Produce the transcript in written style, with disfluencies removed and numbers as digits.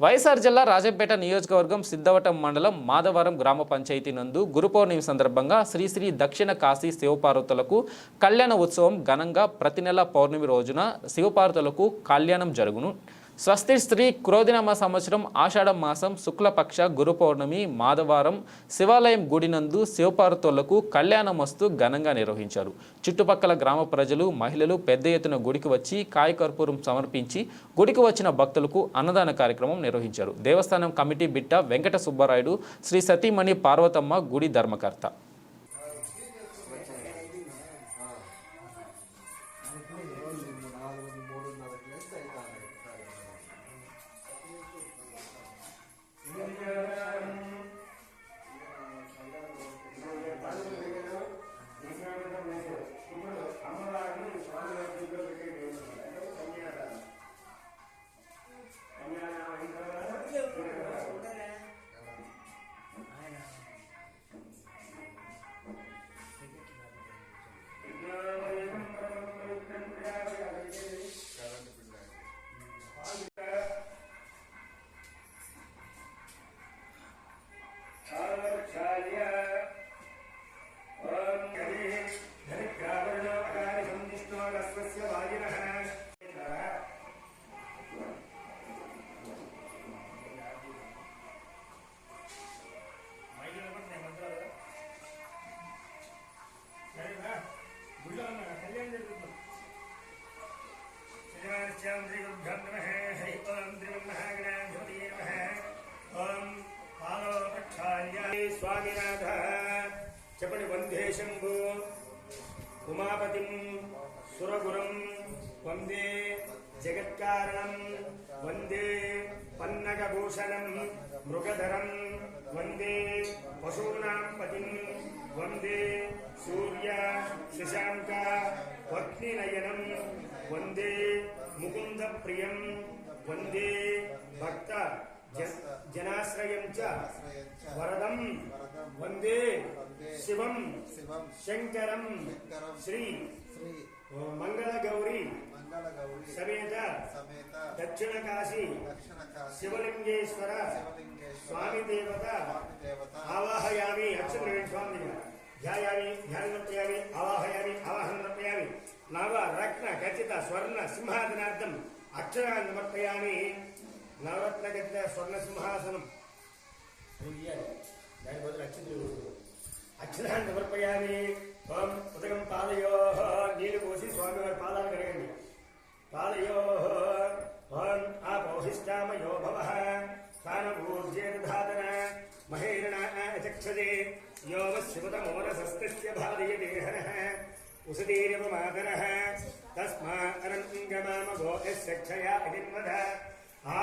వైఎస్ఆర్ జిల్లా రాజంపేట నియోజకవర్గం సిద్ధవటం మండలం మాధవరం గ్రామ పంచాయతీ నందు గురు పౌర్ణమి సందర్భంగా శ్రీ శ్రీ దక్షిణ కాశీ శివపార్వతులకు కళ్యాణ ఉత్సవం ఘనంగా ప్రతి నెల పౌర్ణమి రోజున శివపార్వతులకు కళ్యాణం జరుగును. స్వస్తి శ్రీ క్రోధినామ సంవత్సరం ఆషాఢ మాసం శుక్లపక్ష గురు పౌర్ణమి మాధవారం శివాలయం గుడినందు శివపార్వతులకు కళ్యాణమస్తు ఘనంగా నిర్వహించారు. చుట్టుపక్కల గ్రామ ప్రజలు మహిళలు పెద్ద ఎత్తున గుడికి వచ్చి కాయకర్పూరం సమర్పించి గుడికి వచ్చిన భక్తులకు అన్నదాన కార్యక్రమం నిర్వహించారు. దేవస్థానం కమిటీ బిడ్డ వెంకట సుబ్బారాయుడు, శ్రీ సతీమణి పార్వతమ్మ గుడి ధర్మకర్త. स्वामीनाथ चपड़ि वंदे शंभु उमापतिं सुरगुरुं वंदे जगत्कारणं वंदे पन्नगभूषणं मृगधरं वंदे पशूनां पतिं वंदे सूर्य शशांक पत्नीनयनं वंदे मुकुंदप्रियं वंदे भक्त जनाश्रयं च वरदं वंदे शिवं शंकरं श्री मंगलगौरी समेत दक्षिण काशी शिवलिंगेश्वर स्वामी देवता आवाहयामि. अक्षरवेण स्वामी ध्यायामि ध्यानमर्पयामि आवाहयामि आवाहनमर्पयामि. नव रत्न खचित स्वर्ण सिंहासनार्थम् अक्षरान् समर्पयामि. नवरत्न खचित स्वर्ण सिंहासनम् अक्षरान् समर्पयामि. ओम उदकं पादयोः नीलु पोषि स्वामिवारि पादान् कड़गंडि. पादयोः ओम आपोहिष्ठामयो भवः स्थानभूर्जे दधातन महेरणा चक्षते यो वशिवतमोरसस्तस्य भादयते हरः उसतीरिव मातरः तस्मा अनङ्गमामगो यस्य क्षया इतिन्वद